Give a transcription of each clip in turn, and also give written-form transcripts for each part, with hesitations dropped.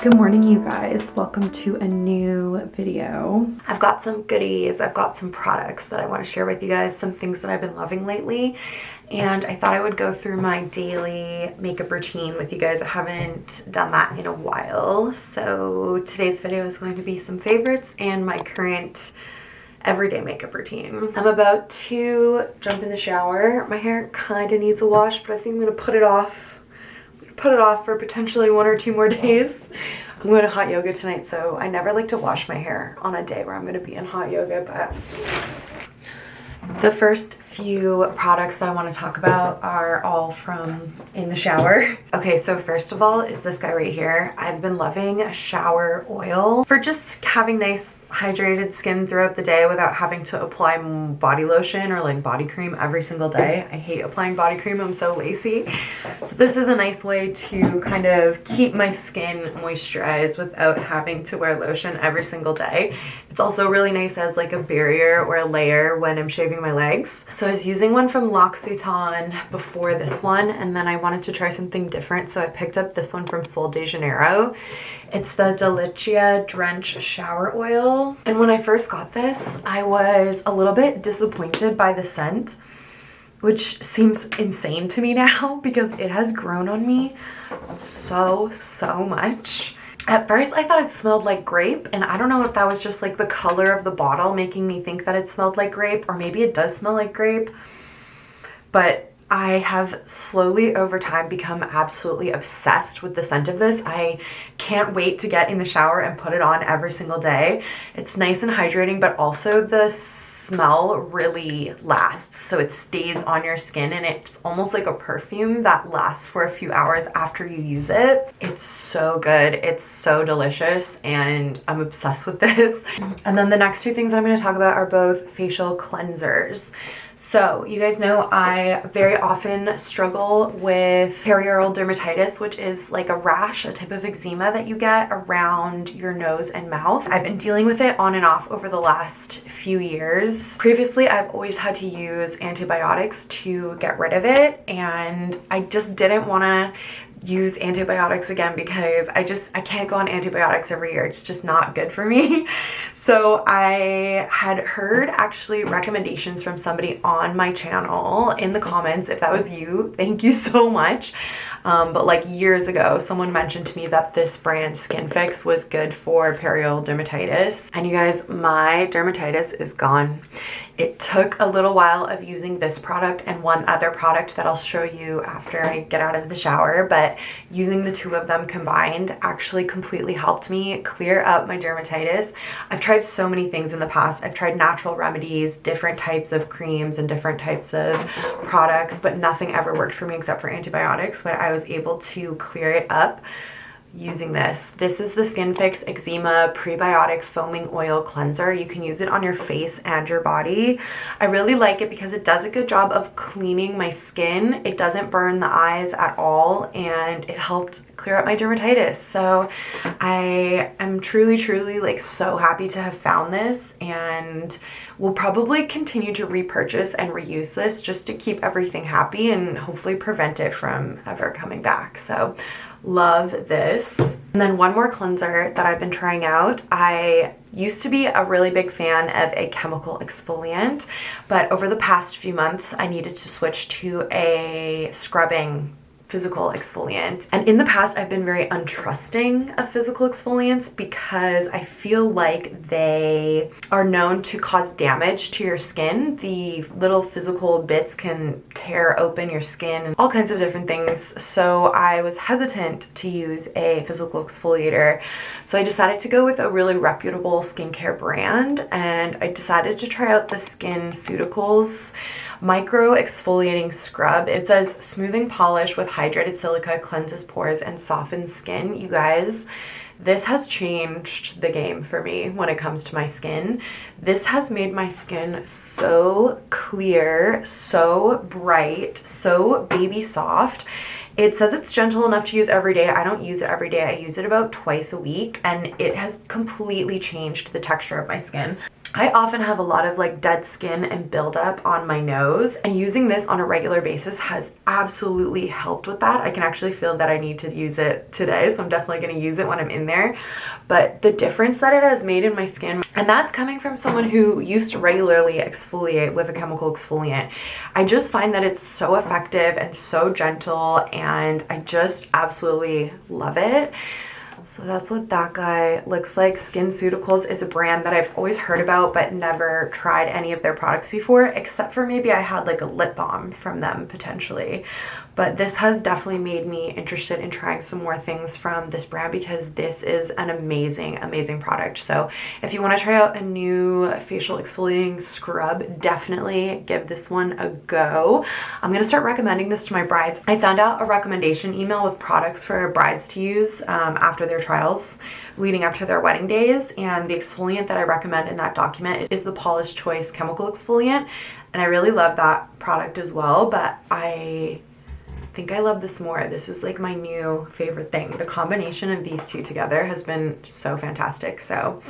Good morning, you guys. Welcome to a new video. I've got some goodies. I've got some products that I want to share with you guys, some things that I've been loving lately. And I thought I would go through my daily makeup routine with you guys. I haven't done that in a while. So today's video is going to be some favorites and my current everyday makeup routine. I'm about to jump in the shower. My hair kind of needs a wash, but I think I'm going to put it off for potentially 1 or 2 more days. I'm going to hot yoga tonight, so I never like to wash my hair on a day where I'm going to be in hot yoga, but the first few products that I want to talk about are all from in the shower. Okay, so first of all is this guy right here. I've been loving shower oil for just having nice hydrated skin throughout the day without having to apply body lotion or like body cream every single day. I hate applying body cream. I'm so lazy. So this is a nice way to kind of keep my skin moisturized without having to wear lotion every single day. It's also really nice as like a barrier or a layer when I'm shaving my legs. So I was using one from L'Occitane before this one, and then I wanted to try something different, so I picked up this one from Sol de Janeiro. It's the Delicia Drench Shower Oil. And when I first got this, I was a little bit disappointed by the scent, which seems insane to me now because it has grown on me so much. At first, I thought it smelled like grape, and I don't know if that was just like the color of the bottle making me think that it smelled like grape, or maybe it does smell like grape, but I have slowly over time become absolutely obsessed with the scent of this. I can't wait to get in the shower and put it on every single day. It's nice and hydrating, but also the smell really lasts. So it stays on your skin, and it's almost like a perfume that lasts for a few hours after you use it. It's so good. It's so delicious, and I'm obsessed with this. And then the next 2 things that I'm going to talk about are both facial cleansers. So you guys know I very often struggle with perioral dermatitis, which is like a rash, a type of eczema that you get around your nose and mouth. I've been dealing with it on and off over the last few years. Previously, I've always had to use antibiotics to get rid of it, and I just didn't want to use antibiotics again because I can't go on antibiotics every year. It's just not good for me. So I had heard actually recommendations from somebody on my channel in the comments. If that was you, thank you so much. But like years ago, someone mentioned to me that this brand Skinfix was good for perioral dermatitis. And you guys, my dermatitis is gone. It took a little while of using this product and one other product that I'll show you after I get out of the shower, but using the 2 of them combined actually completely helped me clear up my dermatitis. I've tried so many things in the past. I've tried natural remedies, different types of creams and different types of products, but nothing ever worked for me except for antibiotics. But I was able to clear it up using this. This is the Skinfix Eczema Prebiotic Foaming Oil Cleanser. You can use it on your face and your body. I really like it because it does a good job of cleaning my skin. It doesn't burn the eyes at all, and it helped clear up my dermatitis. So I am truly like so happy to have found this, and will probably continue to repurchase and reuse this just to keep everything happy and hopefully prevent it from ever coming back. So love this. And then one more cleanser that I've been trying out. I used to be a really big fan of a chemical exfoliant, but over the past few months I needed to switch to a scrubbing physical exfoliant. And in the past, I've been very untrusting of physical exfoliants because I feel like they are known to cause damage to your skin. The little physical bits can tear open your skin and all kinds of different things. So I was hesitant to use a physical exfoliator. So I decided to go with a really reputable skincare brand, and I decided to try out the SkinCeuticals Micro Exfoliating Scrub. It says smoothing polish with hydrated silica, cleanses pores and softens skin. You guys, this has changed the game for me when it comes to my skin. This has made my skin so clear, so bright, so baby soft. It says it's gentle enough to use every day. I don't use it every day. I use it about twice a week, and it has completely changed the texture of my skin. I often have a lot of like dead skin and buildup on my nose, and using this on a regular basis has absolutely helped with that. I can actually feel that I need to use it today, so I'm definitely going to use it when I'm in there. But the difference that it has made in my skin, and that's coming from someone who used to regularly exfoliate with a chemical exfoliant, I just find that it's so effective and so gentle, and I just absolutely love it. So that's what that guy looks like. SkinCeuticals is a brand that I've always heard about but never tried any of their products before, except for maybe I had like a lip balm from them potentially. But this has definitely made me interested in trying some more things from this brand, because this is an amazing, amazing product. So if you want to try out a new facial exfoliating scrub, definitely give this one a go. I'm going to start recommending this to my brides. I send out a recommendation email with products for brides to use after their trials leading up to their wedding days, and the exfoliant that I recommend in that document is the Paula's Choice chemical exfoliant, and I really love that product as well, but I think I love this more. This is like my new favorite thing. The combination of these two together has been so fantastic. So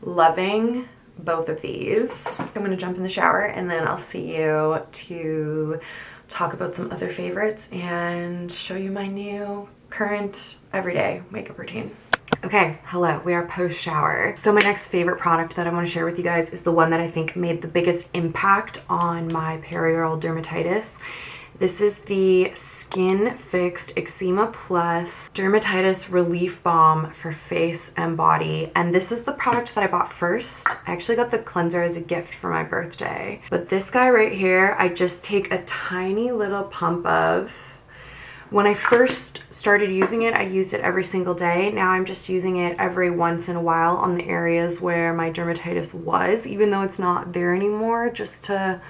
loving both of these. I'm gonna jump in the shower and then I'll see you to talk about some other favorites and show you my new current everyday makeup routine. Okay, hello, we are post shower. So my next favorite product that I want to share with you guys is the one that I think made the biggest impact on my perioral dermatitis. This is the Skin Fixed Eczema Plus Dermatitis Relief Balm for face and body. And this is the product that I bought first. I actually got the cleanser as a gift for my birthday. But this guy right here, I just take a tiny little pump of. When I first started using it, I used it every single day. Now I'm just using it every once in a while on the areas where my dermatitis was, even though it's not there anymore, just to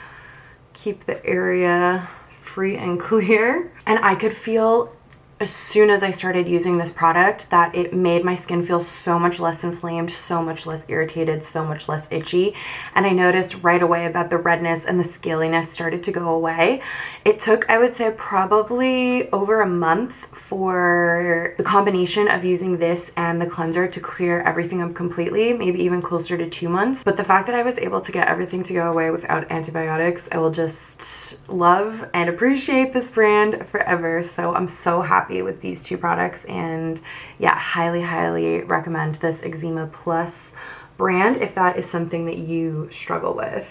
keep the area free and clear. And I could feel as soon as I started using this product that it made my skin feel so much less inflamed, so much less irritated, so much less itchy. And I noticed right away that the redness and the scaliness started to go away. It took, I would say, probably over a month for the combination of using this and the cleanser to clear everything up completely, maybe even closer to 2 months. But the fact that I was able to get everything to go away without antibiotics, I will just love and appreciate this brand forever. So I'm so happy with these two products, and yeah, highly recommend this Eczema Plus brand if that is something that you struggle with.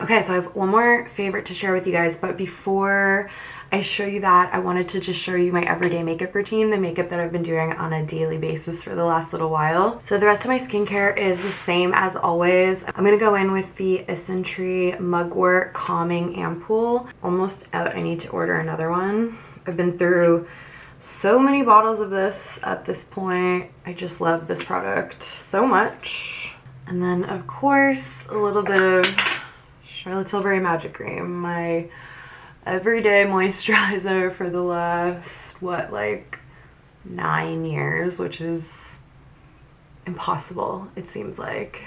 Okay, so I have one more favorite to share with you guys, but before I show you that, I wanted to just show you my everyday makeup routine, the makeup that I've been doing on a daily basis for the last little while. So the rest of my skincare is the same as always. I'm gonna go in with the Essentree Mugwort Calming Ampoule. Almost out, I need to order another one. I've been through so many bottles of this at this point. I just love this product so much. And then of course, a little bit of Charlotte Tilbury Magic Cream, my everyday moisturizer for the last, what, like 9 years, which is impossible, it seems like.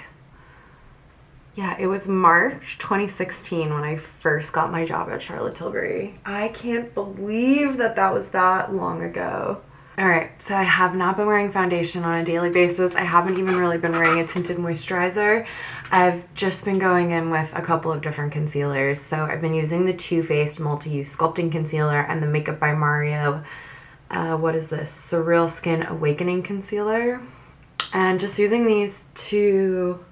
Yeah, it was March 2016 when I first got my job at Charlotte Tilbury. I can't believe that that was that long ago. Alright, so I have not been wearing foundation on a daily basis. I haven't even really been wearing a tinted moisturizer. I've just been going in with a couple of different concealers. So I've been using the Too Faced Multi-Use Sculpting Concealer and the Makeup by Mario, what is this? Surreal Skin Awakening Concealer. And just using these to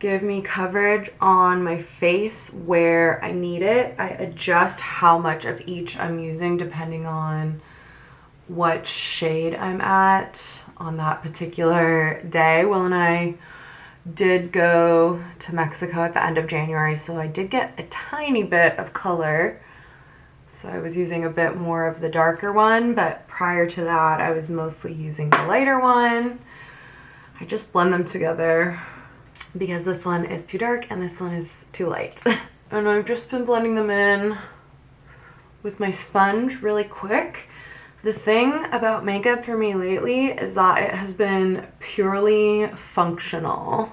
give me coverage on my face where I need it. I adjust how much of each I'm using depending on what shade I'm at on that particular day. Will and I did go to Mexico at the end of January, so I did get a tiny bit of color. So I was using a bit more of the darker one, but prior to that I was mostly using the lighter one. I just blend them together because this one is too dark and this one is too light. And I've just been blending them in with my sponge really quick. The thing about makeup for me lately is that it has been purely functional.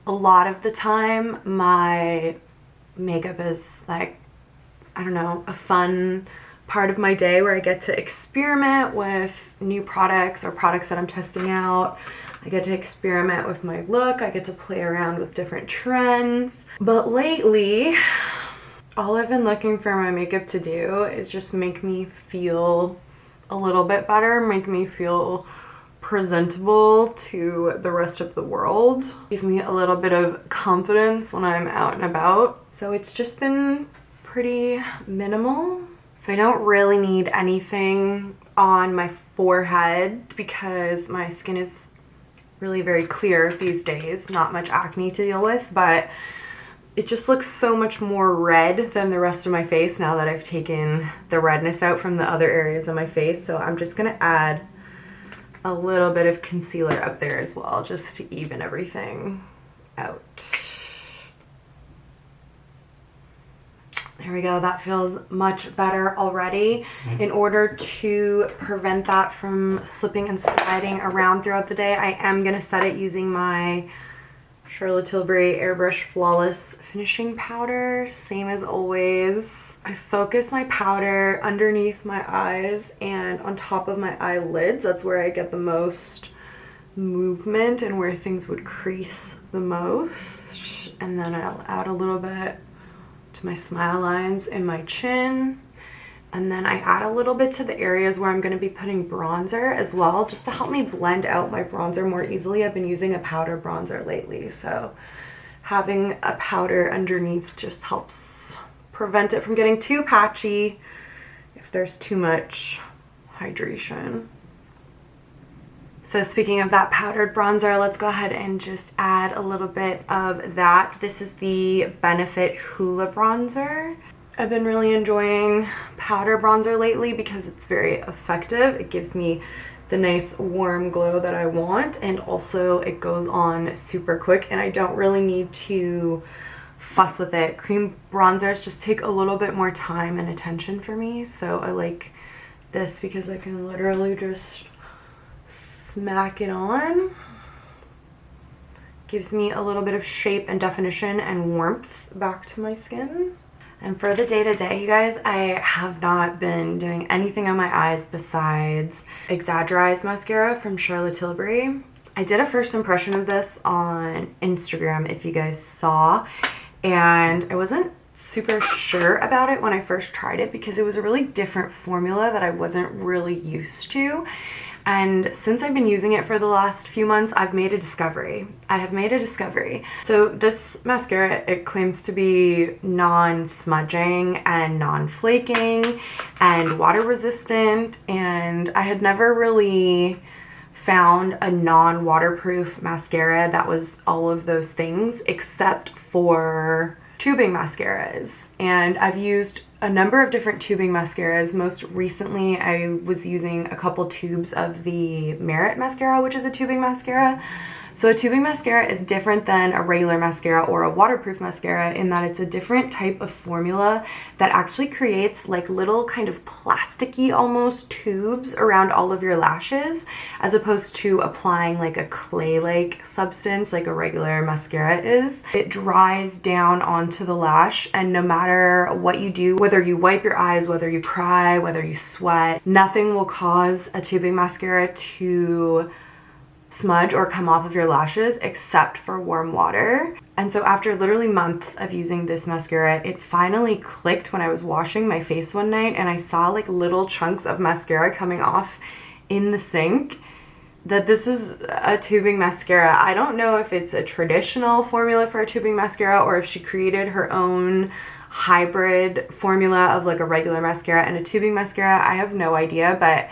A lot of the time my makeup is like, I don't know, a fun part of my day where I get to experiment with new products or products that I'm testing out. I get to experiment with my look. I get to play around with different trends. But lately, all I've been looking for my makeup to do is just make me feel a little bit better, make me feel presentable to the rest of the world, give me a little bit of confidence when I'm out and about. So it's just been pretty minimal. So I don't really need anything on my forehead because my skin is really very clear these days, not much acne to deal with, but it just looks so much more red than the rest of my face now that I've taken the redness out from the other areas of my face. So I'm just gonna add a little bit of concealer up there as well, just to even everything out. There we go, that feels much better already. In order to prevent that from slipping and sliding around throughout the day, I am gonna set it using my Charlotte Tilbury Airbrush Flawless Finishing Powder, same as always. I focus my powder underneath my eyes and on top of my eyelids. That's where I get the most movement and where things would crease the most. And then I'll add a little bit to my smile lines in my chin. And then I add a little bit to the areas where I'm going to be putting bronzer as well, just to help me blend out my bronzer more easily. I've been using a powder bronzer lately, so having a powder underneath just helps prevent it from getting too patchy if there's too much hydration. So speaking of that powdered bronzer, let's go ahead and just add a little bit of that. This is the Benefit Hoola bronzer. I've been really enjoying powder bronzer lately because it's very effective. It gives me the nice warm glow that I want, and also it goes on super quick and I don't really need to fuss with it. Cream bronzers just take a little bit more time and attention for me, so I like this because I can literally just smack it on. Gives me a little bit of shape and definition and warmth back to my skin. And for the day-to-day, you guys, I have not been doing anything on my eyes besides Exaggerize mascara from Charlotte Tilbury. I did a first impression of this on Instagram, if you guys saw, and I wasn't super sure about it when I first tried it because it was a really different formula that I wasn't really used to. And since I've been using it for the last few months, I've made a discovery. I have made a discovery. So this mascara, it claims to be non-smudging and non-flaking and water resistant, and I had never really found a non-waterproof mascara that was all of those things except for tubing mascaras. And I've used a number of different tubing mascaras. Most recently, I was using a couple tubes of the Merit mascara, which is a tubing mascara. So a tubing mascara is different than a regular mascara or a waterproof mascara in that it's a different type of formula that actually creates like little kind of plasticky almost tubes around all of your lashes, as opposed to applying like a clay-like substance like a regular mascara is. It dries down onto the lash, and no matter what you do, whether you wipe your eyes, whether you cry, whether you sweat, nothing will cause a tubing mascara to smudge or come off of your lashes except for warm water. And so after literally months of using this mascara, it finally clicked when I was washing my face one night and I saw like little chunks of mascara coming off in the sink, that this is a tubing mascara. I don't know if it's a traditional formula for a tubing mascara or if she created her own hybrid formula of like a regular mascara and a tubing mascara. I have no idea, but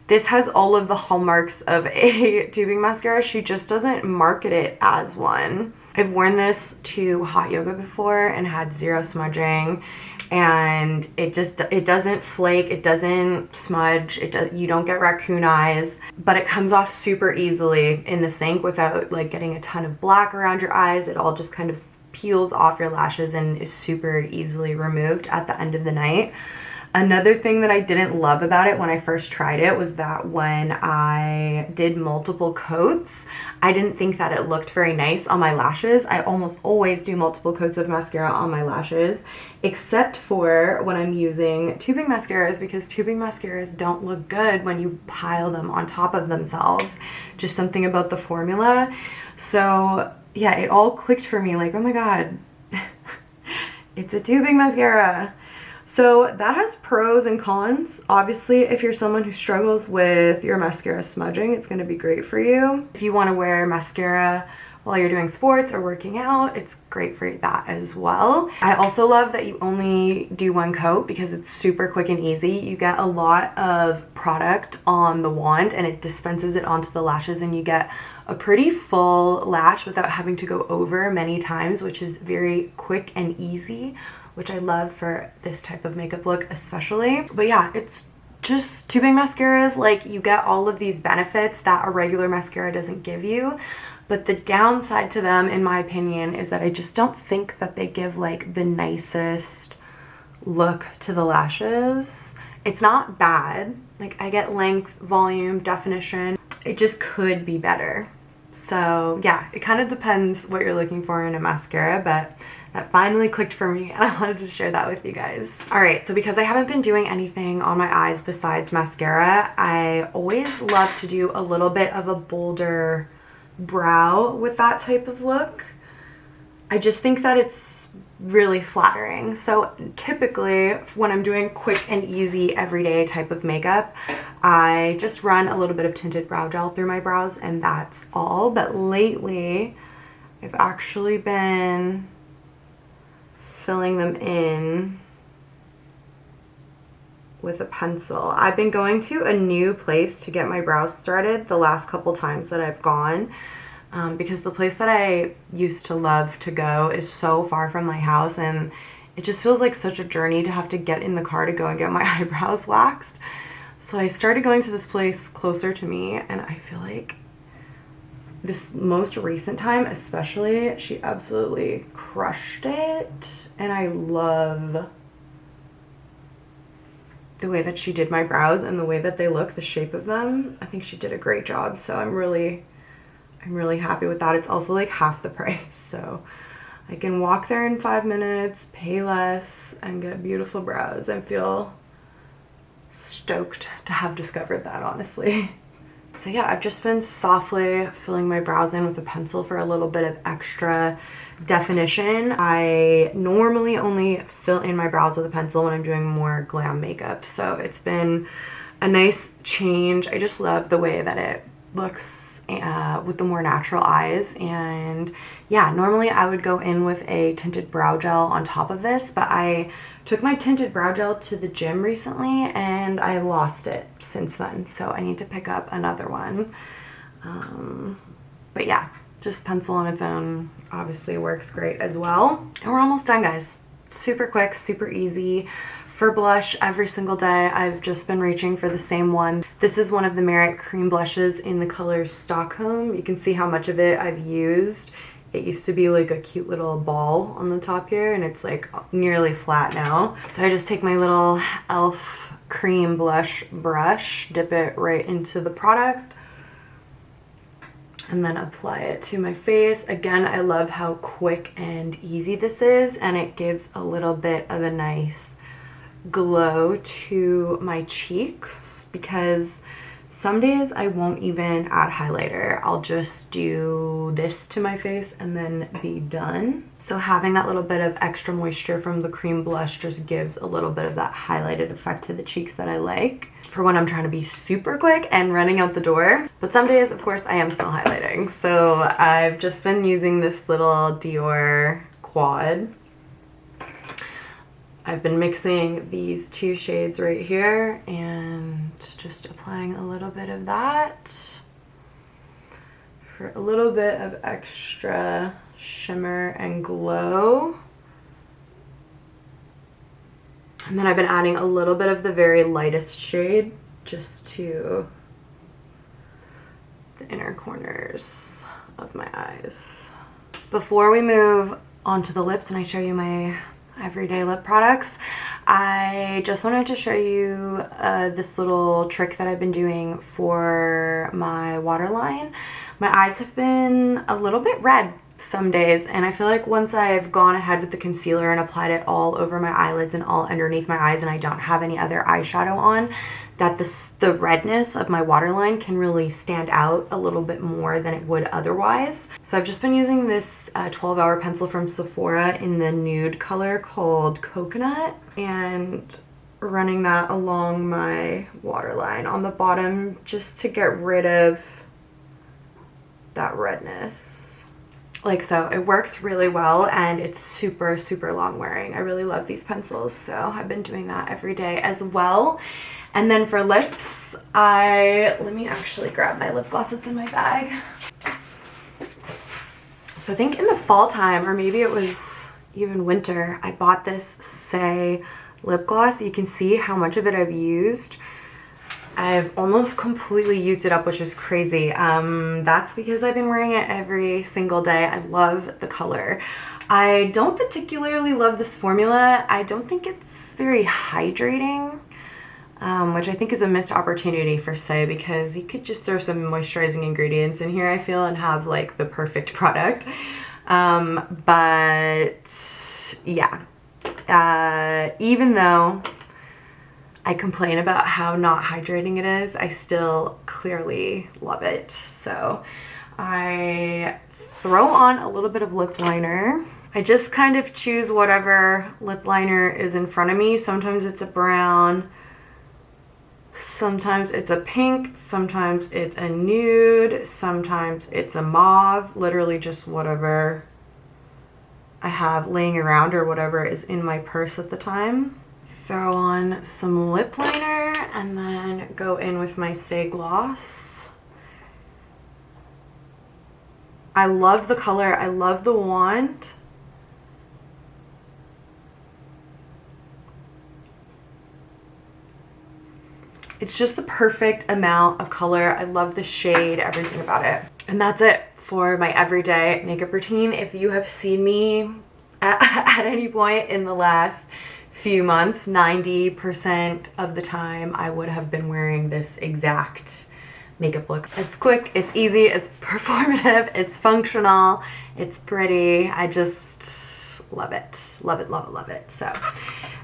this has all of the hallmarks of a tubing mascara. She just doesn't market it as one. I've worn this to hot yoga before and had zero smudging, and it doesn't flake, it doesn't smudge, you don't get raccoon eyes, but it comes off super easily in the sink without like getting a ton of black around your eyes. It all just kind of peels off your lashes and is super easily removed at the end of the night. Another thing that I didn't love about it when I first tried it was that when I did multiple coats, I didn't think that it looked very nice on my lashes. I almost always do multiple coats of mascara on my lashes, except for when I'm using tubing mascaras, because tubing mascaras don't look good when you pile them on top of themselves. Just something about the formula. So yeah, it all clicked for me, like, oh my god, it's a tubing mascara. So that has pros and cons. Obviously, if you're someone who struggles with your mascara smudging, it's gonna be great for you. If you wanna wear mascara while you're doing sports or working out, it's great for that as well. I also love that you only do one coat because it's super quick and easy. You get a lot of product on the wand and it dispenses it onto the lashes, and you get a pretty full lash without having to go over many times, which is very quick and easy, which I love for this type of makeup look especially. But yeah, it's just tubing mascaras, like, you get all of these benefits that a regular mascara doesn't give you. But the downside to them, in my opinion, is that I just don't think that they give like the nicest look to the lashes. It's not bad. Like, I get length, volume, definition. It just could be better. So yeah, it kind of depends what you're looking for in a mascara, but that finally clicked for me and I wanted to share that with you guys. All right, so because I haven't been doing anything on my eyes besides mascara, I always love to do a little bit of a bolder brow with that type of look. I just think that it's really flattering. So typically when I'm doing quick and easy everyday type of makeup, I just run a little bit of tinted brow gel through my brows and that's all. But lately I've actually been filling them in with a pencil. I've been going to a new place to get my brows threaded the last couple times that I've gone, because the place that I used to love to go is so far from my house, and it just feels like such a journey to have to get in the car to go and get my eyebrows waxed. So I started going to this place closer to me, and I feel like this most recent time especially, she absolutely crushed it, and I love the way that she did my brows and the way that they look, the shape of them. I think she did a great job, so I'm really happy with that. It's also like half the price, so I can walk there in 5 minutes, pay less, and get beautiful brows. I feel stoked to have discovered that, honestly. So yeah, I've just been softly filling my brows in with a pencil for a little bit of extra definition. I normally only fill in my brows with a pencil when I'm doing more glam makeup, so it's been a nice change. I just love the way that it looks with the more natural eyes. And yeah, normally I would go in with a tinted brow gel on top of this, but I took my tinted brow gel to the gym recently and I lost it since then, so I need to pick up another one. But yeah, just pencil on its own obviously works great as well. And we're almost done, guys. Super quick, super easy. For blush, every single day I've just been reaching for the same one. This is one of the Merit cream blushes in the color Stockholm. You can see how much of it I've used. It used to be like a cute little ball on the top here, and it's like nearly flat now. So I just take my little e.l.f. cream blush brush, dip it right into the product, and then apply it to my face. Again, I love how quick and easy this is, and it gives a little bit of a nice glow to my cheeks, because some days I won't even add highlighter. I'll just do this to my face and then be done. So having that little bit of extra moisture from the cream blush just gives a little bit of that highlighted effect to the cheeks that I like for when I'm trying to be super quick and running out the door. But some days, of course, I am still highlighting. So I've just been using this little Dior Quad. I've been mixing these two shades right here and just applying a little bit of that for a little bit of extra shimmer and glow. And then I've been adding a little bit of the very lightest shade just to the inner corners of my eyes. Before we move on to the lips and I show you my everyday lip products, I just wanted to show you this little trick that I've been doing for my waterline. My eyes have been a little bit red some days, and I feel like once I've gone ahead with the concealer and applied it all over my eyelids and all underneath my eyes and I don't have any other eyeshadow on, that the redness of my waterline can really stand out a little bit more than it would otherwise. So I've just been using this 12-hour pencil from Sephora in the nude color called Coconut, and running that along my waterline on the bottom just to get rid of that redness. Like so. It works really well and it's super, super long wearing. I really love these pencils, so I've been doing that every day as well. And then for lips, let me actually grab my lip gloss that's in my bag. So I think in the fall time, or maybe it was even winter, I bought this Saie lip gloss. You can see how much of it I've used. I've almost completely used it up, which is crazy. That's because I've been wearing it every single day. I love the color. I don't particularly love this formula. I don't think it's very hydrating. Which I think is a missed opportunity for Saie, because you could just throw some moisturizing ingredients in here, I feel, and have like the perfect product. But yeah, even though I complain about how not hydrating it is, I still clearly love it. So I throw on a little bit of lip liner. I just kind of choose whatever lip liner is in front of me. Sometimes it's a brown, sometimes it's a pink, sometimes it's a nude, sometimes it's a mauve, literally just whatever I have laying around or whatever is in my purse at the time. Throw on some lip liner and then go in with my Saie gloss. I love the color, I love the wand. It's just the perfect amount of color. I love the shade, everything about it. And that's it for my everyday makeup routine. If you have seen me at any point in the last few months, 90% of the time I would have been wearing this exact makeup look. It's quick, it's easy, it's performative, it's functional, it's pretty. I just love it. Love it, love it, love it. So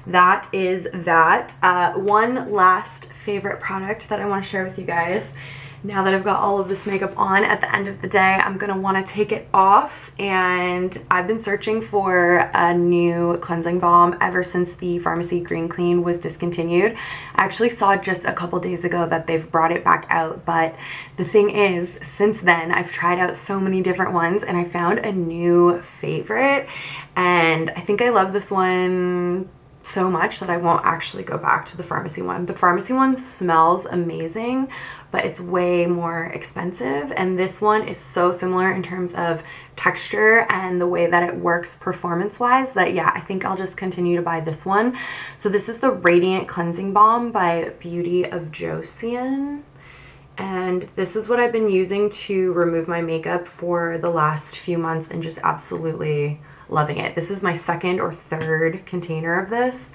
that is that. One last favorite product that I want to share with you guys. Now that I've got all of this makeup on, at the end of the day, I'm going to want to take it off, and I've been searching for a new cleansing balm ever since the Pharmacy Green Clean was discontinued. I actually saw just a couple days ago that they've brought it back out, but the thing is, since then, I've tried out so many different ones, and I found a new favorite, and I think I love this one so much that I won't actually go back to the pharmacy one. The pharmacy one smells amazing, but it's way more expensive, and this one is so similar in terms of texture and the way that it works performance wise that yeah, I think I'll just continue to buy this one. So this is the Radiant Cleansing Balm by Beauty of Joseon, and this is what I've been using to remove my makeup for the last few months and just absolutely loving it. This is my second or third container of this,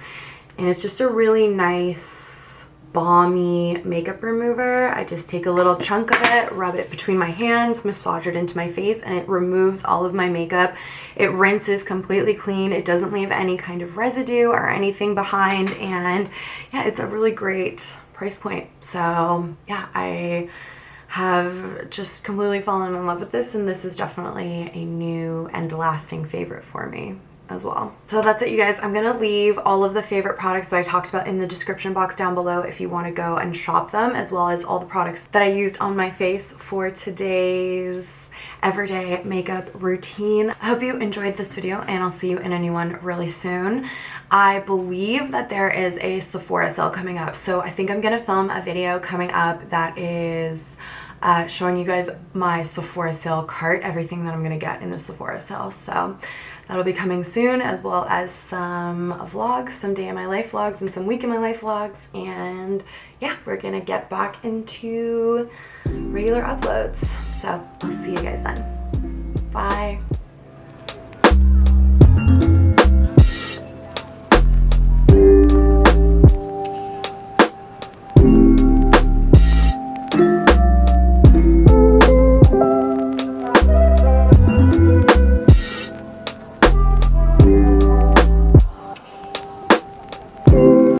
and it's just a really nice balmy makeup remover. I just take a little chunk of it, rub it between my hands, massage it into my face, and it removes all of my makeup. It rinses completely clean. It doesn't leave any kind of residue or anything behind, and yeah, it's a really great price point. So yeah, I have just completely fallen in love with this, and this is definitely a new and lasting favorite for me as well. So that's it, you guys. I'm gonna leave all of the favorite products that I talked about in the description box down below if you want to go and shop them, as well as all the products that I used on my face for today's everyday makeup routine. I hope you enjoyed this video, and I'll see you in a new one really soon. I believe that there is a Sephora sale coming up, so I think I'm gonna film a video coming up that is showing you guys my Sephora sale cart, everything that I'm gonna get in the Sephora sale. So that'll be coming soon, as well as some vlogs, some day in my life vlogs and some week in my life vlogs. And yeah, we're gonna get back into regular uploads. So I'll see you guys then.